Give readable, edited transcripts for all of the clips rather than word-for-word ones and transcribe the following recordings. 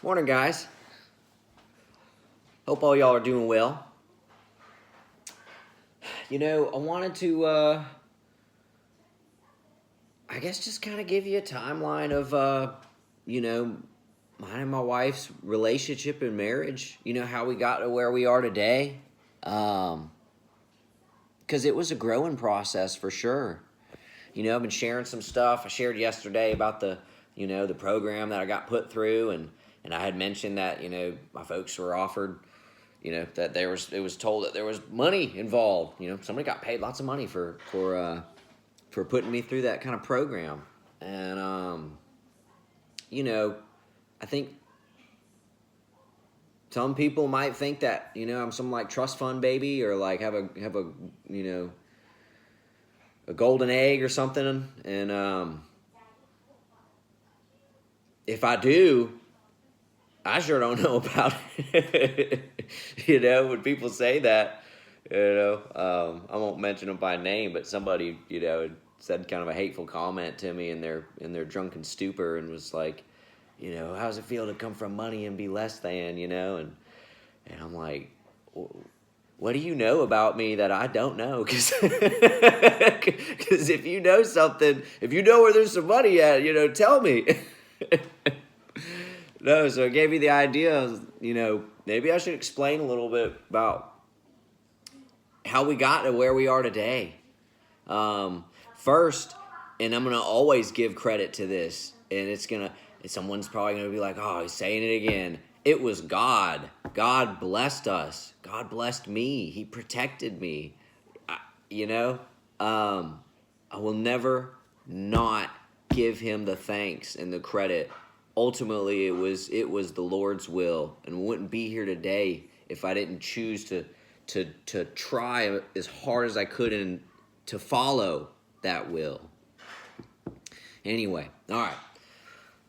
Morning, guys. Hope all y'all are doing well. I wanted to, I guess, just kind of give you a timeline of, you know, mine and my wife's relationship and marriage. How we got to where we are today. Because it was a growing process for sure. I've been sharing some stuff. I shared yesterday about the program that I got put through, and I had mentioned that, my folks were offered, that it was told that there was money involved. Somebody got paid lots of money for putting me through that kind of program. And, I think some people might think that, I'm some like trust fund baby or like have a, a golden egg or something. And, if I do, I sure don't know about it. When people say that, I won't mention them by name, but somebody, had said kind of a hateful comment to me in their drunken stupor and was like, how does it feel to come from money and be less than, and I'm like, what do you know about me that I don't know? Because if you know something, if you know where there's some money at, tell me. No, so it gave me the idea of, maybe I should explain a little bit about how we got to where we are today. First, and I'm going to always give credit to this, and someone's probably going to be like, oh, he's saying it again. It was God. God blessed us. God blessed me. He protected me. I will never not give him the thanks and the credit. Ultimately, it was the Lord's will, and we wouldn't be here today if I didn't choose to try as hard as I could and to follow that will. Anyway, all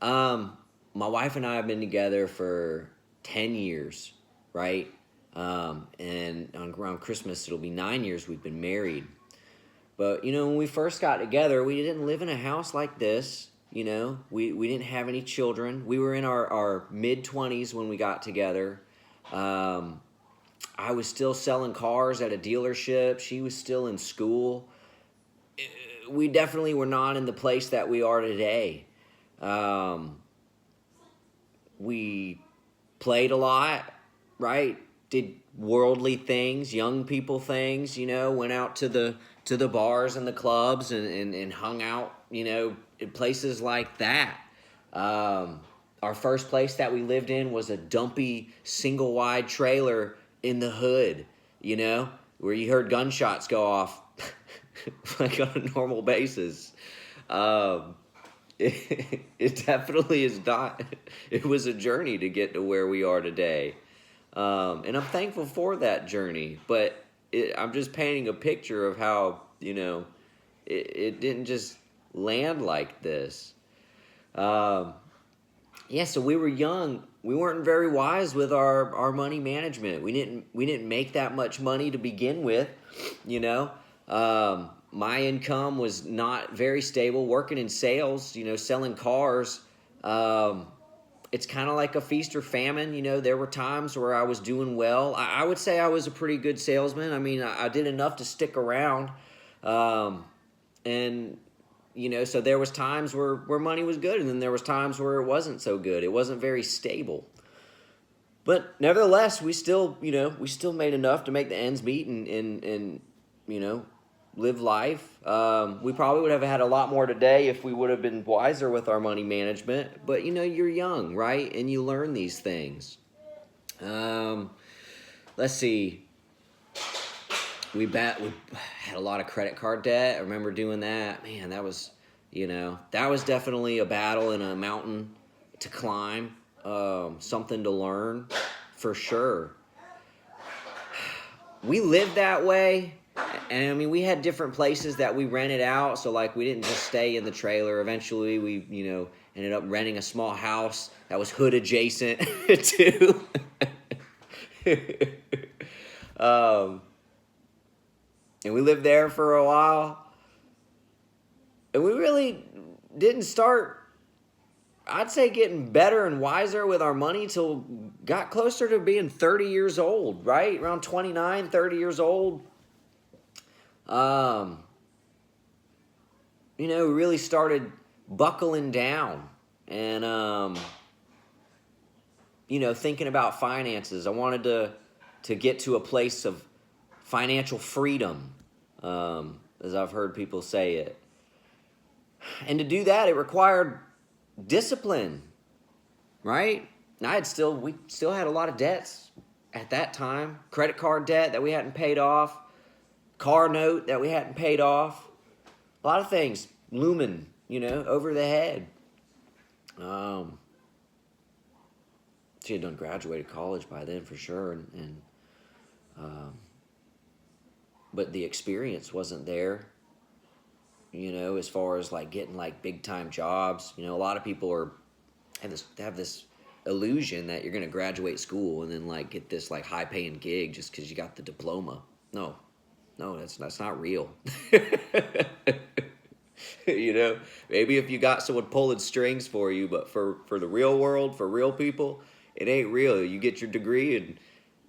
right. My wife and I have been together for 10 years, right? And around Christmas, it'll be 9 years we've been married. But, when we first got together, we didn't live in a house like this. We didn't have any children. We were in our mid-20s when we got together. I was still selling cars at a dealership. She was still in school. We definitely were not in the place that we are today. We played a lot, right? Did worldly things, young people things, went out to the bars and the clubs and hung out, in places like that. Our first place that we lived in was a dumpy single wide trailer in the hood, where you heard gunshots go off like on a normal basis. It definitely is not. It was a journey to get to where we are today. And I'm thankful for that journey, but I'm just painting a picture of how, it didn't just land like this. So we were young. We weren't very wise with our money management. We didn't make that much money to begin with, my income was not very stable. Working in sales, selling cars, it's kind of like a feast or famine. There were times where I was doing well. I would say I was a pretty good salesman. I mean, I did enough to stick around. And so there was times where money was good, and then there was times where it wasn't so good. It wasn't very stable. But nevertheless, we still made enough to make the ends meet and live life. We probably would have had a lot more today if we would have been wiser with our money management. But you're young, right? And you learn these things. Let's see. We had a lot of credit card debt. I remember doing that. Man, that was definitely a battle and a mountain to climb. Something to learn for sure. We lived that way. And I mean, we had different places that we rented out. So like, we didn't just stay in the trailer. Eventually we, ended up renting a small house that was hood adjacent to, and we lived there for a while. And we really didn't start I'd say getting better and wiser with our money till got closer to being 30 years old, right? Around 29, 30 years old. Um, really started buckling down and, thinking about finances. I wanted to get to a place of financial freedom, as I've heard people say it. And to do that, it required discipline, right? We still had a lot of debts at that time. Credit card debt that we hadn't paid off, car note that we hadn't paid off. A lot of things looming, over the head. She had done graduated college by then for sure, but the experience wasn't there. As far as like getting like big time jobs. A lot of people have this illusion that you're gonna graduate school and then like get this like high paying gig just because you got the diploma. No, that's not real. Maybe if you got someone pulling strings for you, but for the real world, for real people, it ain't real. You get your degree and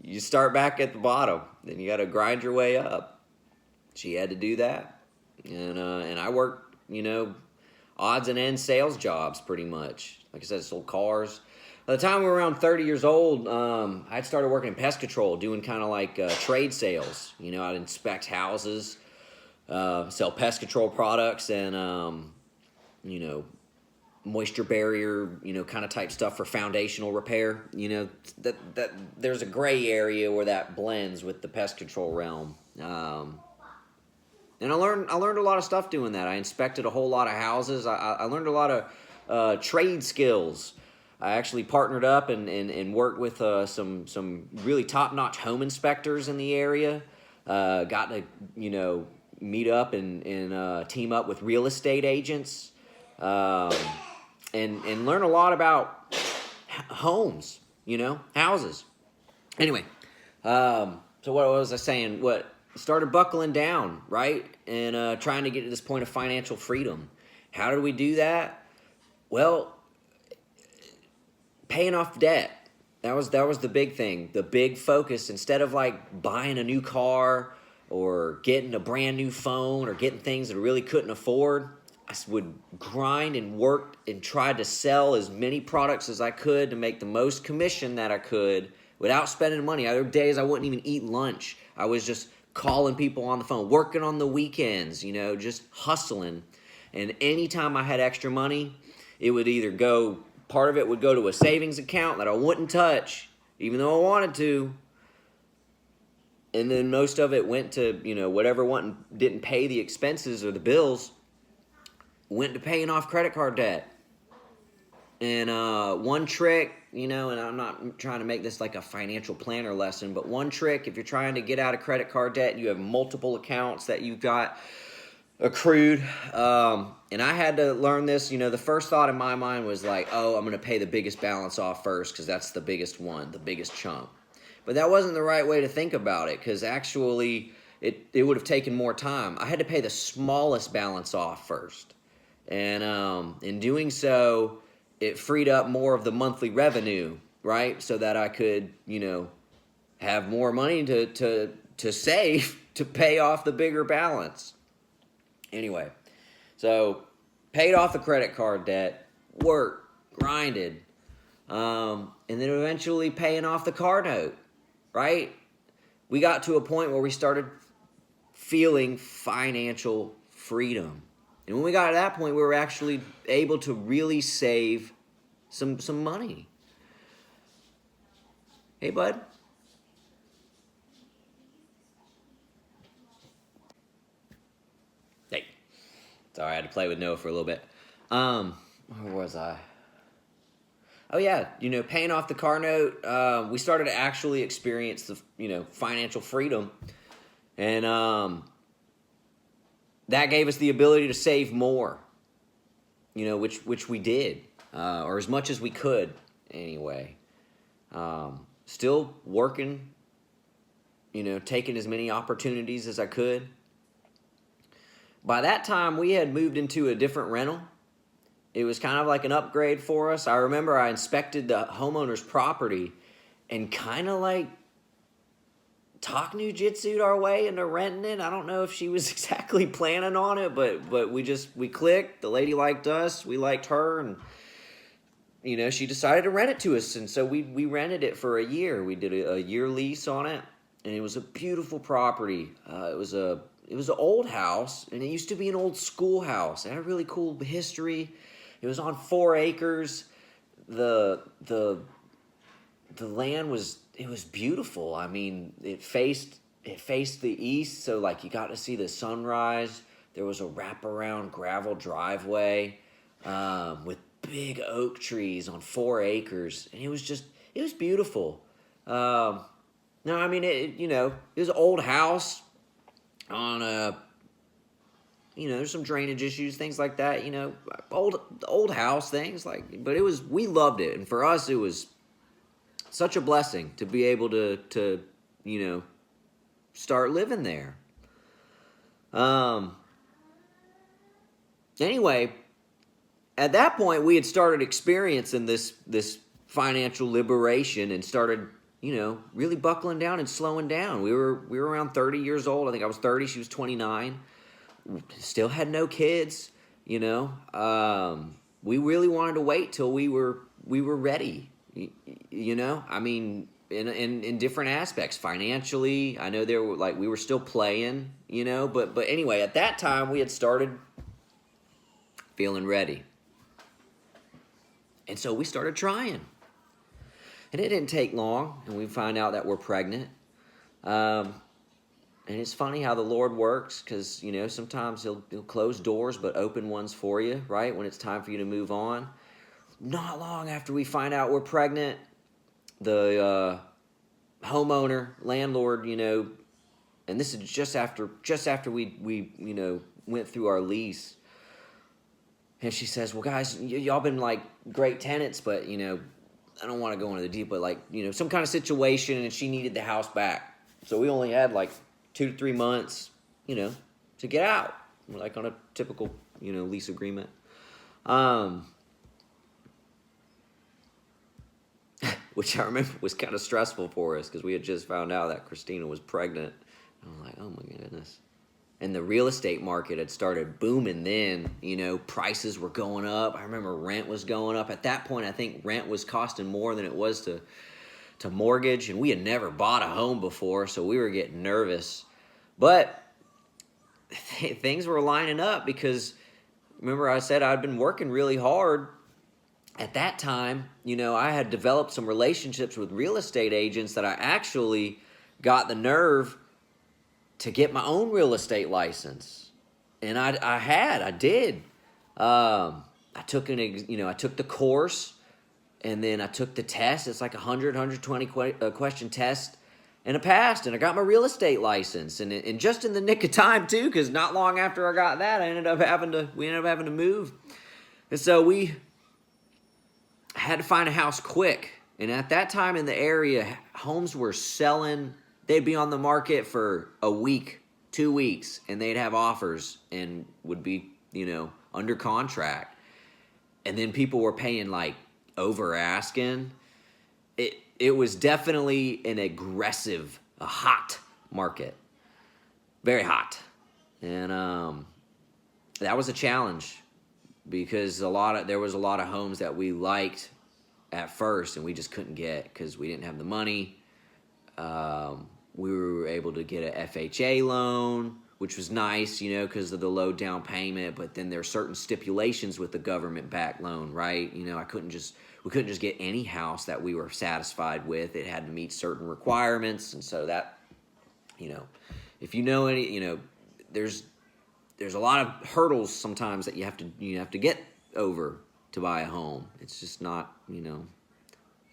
you start back at the bottom. Then you got to grind your way up. She had to do that, and I worked, odds and ends sales jobs pretty much. Like I said, I sold cars. By the time we were around 30 years old, I'd started working in pest control, doing kind of like trade sales. I'd inspect houses, sell pest control products, and moisture barrier, kind of type stuff for foundational repair. That there's a gray area where that blends with the pest control realm. And I learned a lot of stuff doing that. I inspected a whole lot of houses. I learned a lot of trade skills. I actually partnered up and worked with some really top-notch home inspectors in the area. Got to meet up and team up with real estate agents, and learn a lot about homes, houses. Anyway, so what was I saying? Started buckling down, right? And trying to get to this point of financial freedom. How did we do that? Well, paying off debt. That was the big thing. The big focus. Instead of like buying a new car or getting a brand new phone or getting things that I really couldn't afford, I would grind and work and try to sell as many products as I could to make the most commission that I could without spending money. Other days I wouldn't even eat lunch. I was just calling people on the phone, working on the weekends, just hustling. And anytime I had extra money, it would either go, part of it would go to a savings account that I wouldn't touch, even though I wanted to. And then most of it went to, whatever didn't pay the expenses or the bills, went to paying off credit card debt. And one trick, and I'm not trying to make this like a financial planner lesson, but one trick, if you're trying to get out of credit card debt, you have multiple accounts that you've got accrued. And I had to learn this. The first thought in my mind was like, oh, I'm going to pay the biggest balance off first because that's the biggest one, the biggest chunk. But that wasn't the right way to think about it, because actually it would have taken more time. I had to pay the smallest balance off first. And in doing so, it freed up more of the monthly revenue, right? So that I could, have more money to save to pay off the bigger balance. Anyway, so paid off the credit card debt, worked, grinded, and then eventually paying off the car note, right? We got to a point where we started feeling financial freedom. And when we got to that point, we were actually able to really save some money. Hey, bud. Hey. Sorry, I had to play with Noah for a little bit. Where was I? Oh, yeah. Paying off the car note, we started to actually experience the, financial freedom. And that gave us the ability to save more, which we did, or as much as we could anyway. Still working, taking as many opportunities as I could. By that time, we had moved into a different rental, It was kind of like an upgrade for us. I remember I inspected the homeowner's property and kind of like talk jujitsu'd our way into renting it. I don't know if she was exactly planning on it, but we clicked. The lady liked us, we liked her, and she decided to rent it to us, and so we rented it for a year. We did a year lease on it, and it was a beautiful property. It was an old house, and it used to be an old schoolhouse. It had a really cool history. It was on 4 acres. The land was beautiful. I mean, it faced the east, so like you got to see the sunrise. There was a wraparound gravel driveway with big oak trees on 4 acres, and it was beautiful. No, I mean it was an old house on a there's some drainage issues, things like that. Old house things but we loved it, and for us it was such a blessing to be able to start living there. Anyway, at that point we had started experiencing this financial liberation and started really buckling down and slowing down. We were around 30 years old. I think I was 30, she was 29. Still had no kids. We really wanted to wait till we were ready. I mean, in different aspects, financially. I know we were still playing. But anyway, at that time we had started feeling ready, and so we started trying. And it didn't take long, and we find out that we're pregnant. And it's funny how the Lord works, because sometimes he'll close doors but open ones for you, right, when it's time for you to move on. Not long after we find out we're pregnant, the homeowner, landlord, and this is just after we went through our lease, and she says, well, guys, y'all been like great tenants, but I don't want to go into the deep, but some kind of situation, and she needed the house back. So we only had 2 to 3 months, to get out. We're on a typical, lease agreement. Which I remember was kind of stressful for us because we had just found out that Christina was pregnant. And I'm like, oh my goodness. And the real estate market had started booming then. Prices were going up. I remember rent was going up. At that point, I think rent was costing more than it was to mortgage. And we had never bought a home before, so we were getting nervous. But things were lining up because, remember I said I'd been working really hard. At that time, I had developed some relationships with real estate agents that I actually got the nerve to get my own real estate license. And I did. I took I took the course, and then I took the test. It's like 120 question test, and I passed, and I got my real estate license. And just in the nick of time too, because not long after I got that, we ended up having to move. And so we had to find a house quick. And at that time in the area, homes were selling. They'd be on the market for a week, 2 weeks, and they'd have offers and would be, under contract. And then people were paying over asking. It was definitely an aggressive, a hot market. Very hot. And that was a challenge because there was a lot of homes that we liked at first and we just couldn't get because we didn't have the money. We were able to get an FHA loan, which was nice, because of the low down payment. But then there are certain stipulations with the government-backed loan, right? We couldn't just get any house that we were satisfied with. It had to meet certain requirements, and so that, if there's a lot of hurdles sometimes that you have to get over to buy a home. It's just not,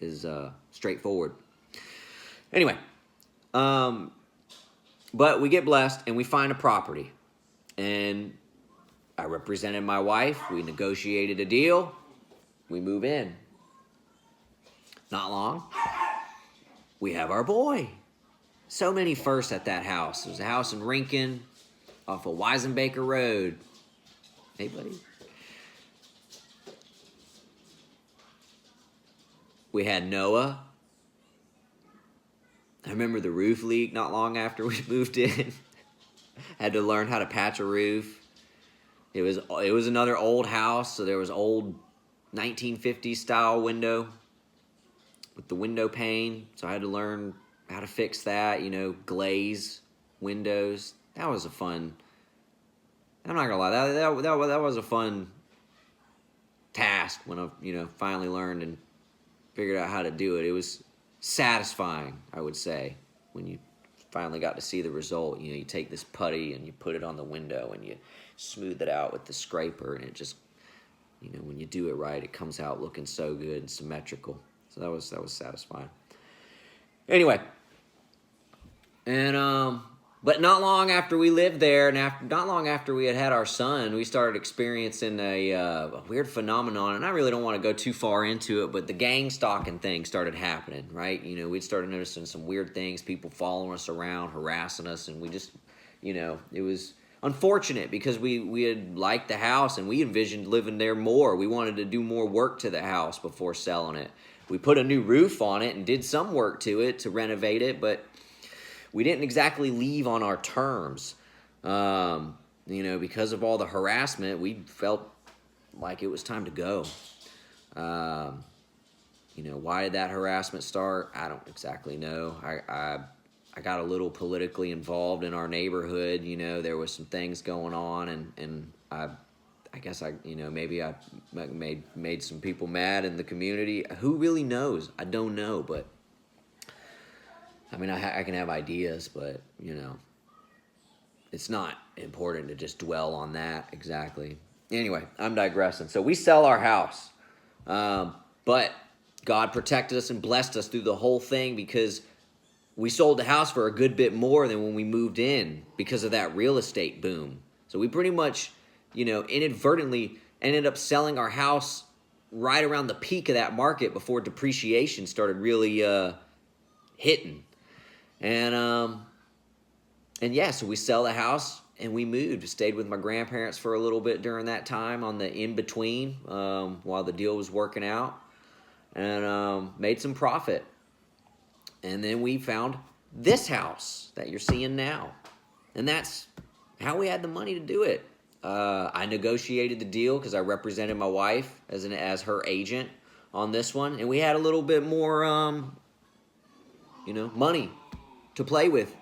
as straightforward. Anyway. But we get blessed and we find a property, and I represented my wife. We negotiated a deal. We move in. Not long. We have our boy. So many firsts at that house. There's a house in Rincon off of Weisenbaker Road. Hey, buddy. We had Noah. I remember the roof leak not long after we moved in. Had to learn how to patch a roof. It was another old house, so there was old 1950s style window with the window pane. So I had to learn how to fix that, glaze windows. That was a fun. I'm not gonna lie, that was a fun task when I finally learned and figured out how to do it. It was satisfying, I would say, when you finally got to see the result. You take this putty and you put it on the window and you smooth it out with the scraper, and it just, when you do it right, it comes out looking so good and symmetrical. So that was satisfying. Anyway, and but not long after we lived there, and not long after we had our son, we started experiencing a weird phenomenon. And I really don't want to go too far into it, but the gang stalking thing started happening, right? We'd started noticing some weird things, people following us around, harassing us, and we just, it was unfortunate because we had liked the house and we envisioned living there more. We wanted to do more work to the house before selling it. We put a new roof on it and did some work to it to renovate it, but we didn't exactly leave on our terms. Because of all the harassment, we felt like it was time to go. Why did that harassment start? I don't exactly know. I got a little politically involved in our neighborhood. There was some things going on, and I guess maybe I made some people mad in the community. Who really knows? I don't know, but I mean, I can have ideas, but, it's not important to just dwell on that exactly. Anyway, I'm digressing. So we sell our house, but God protected us and blessed us through the whole thing because we sold the house for a good bit more than when we moved in because of that real estate boom. So we pretty much, inadvertently ended up selling our house right around the peak of that market before depreciation started really hitting. And yeah, so we sell the house and we moved. Stayed with my grandparents for a little bit during that time on the in-between while the deal was working out, and made some profit. And then we found this house that you're seeing now. And that's how we had the money to do it. I negotiated the deal because I represented my wife as her agent on this one. And we had a little bit more, money to play with.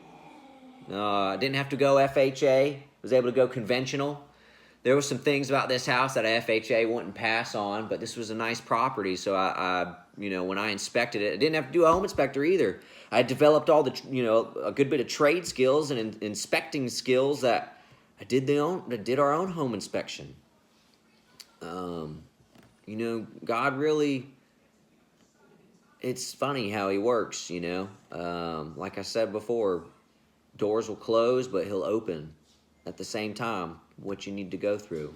Didn't have to go FHA. Was able to go conventional. There were some things about this house that FHA wouldn't pass on, but this was a nice property. So I when I inspected it, I didn't have to do a home inspector either. I developed all the, a good bit of trade skills and inspecting skills that I did our own home inspection. God really, it's funny how he works, like I said before, doors will close, but he'll open at the same time what you need to go through.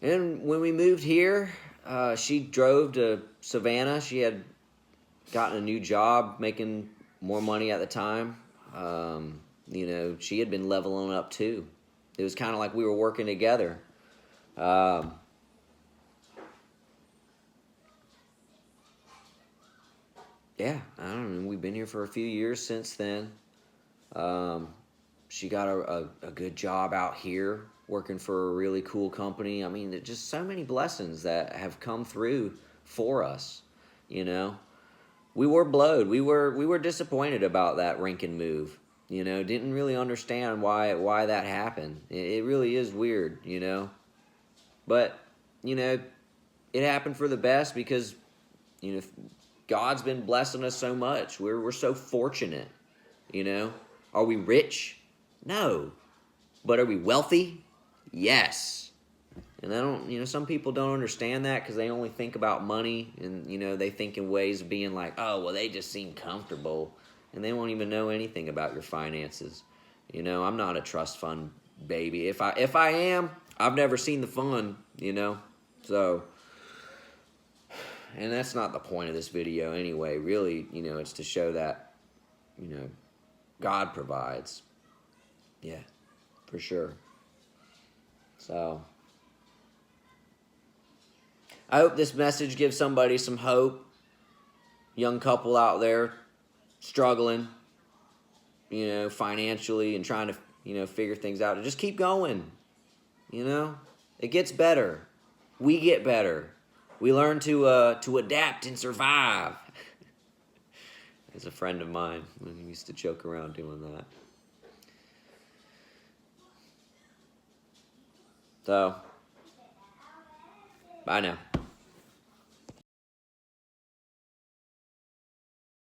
And when we moved here, she drove to Savannah. She had gotten a new job, making more money at the time. She had been leveling up too. It was kind of like we were working together. Yeah, I don't know. We've been here for a few years since then. She got a good job out here working for a really cool company. I mean, there's just so many blessings that have come through for us. We were blowed. We were disappointed about that Rankin move. Didn't really understand why that happened. It really is weird. But it happened for the best because God's been blessing us so much. We're so fortunate, Are we rich? No. But are we wealthy? Yes. And I don't, some people don't understand that because they only think about money and, they think in ways of being like, oh, well, they just seem comfortable. And they won't even know anything about your finances. I'm not a trust fund baby. If I am, I've never seen the fun, So, and that's not the point of this video anyway. Really, it's to show that, God provides. Yeah, for sure. So, I hope this message gives somebody some hope. Young couple out there struggling, financially and trying to, figure things out. And just keep going. It gets better. We get better. We learn to adapt and survive. There's a friend of mine who used to joke around doing that. So, bye now.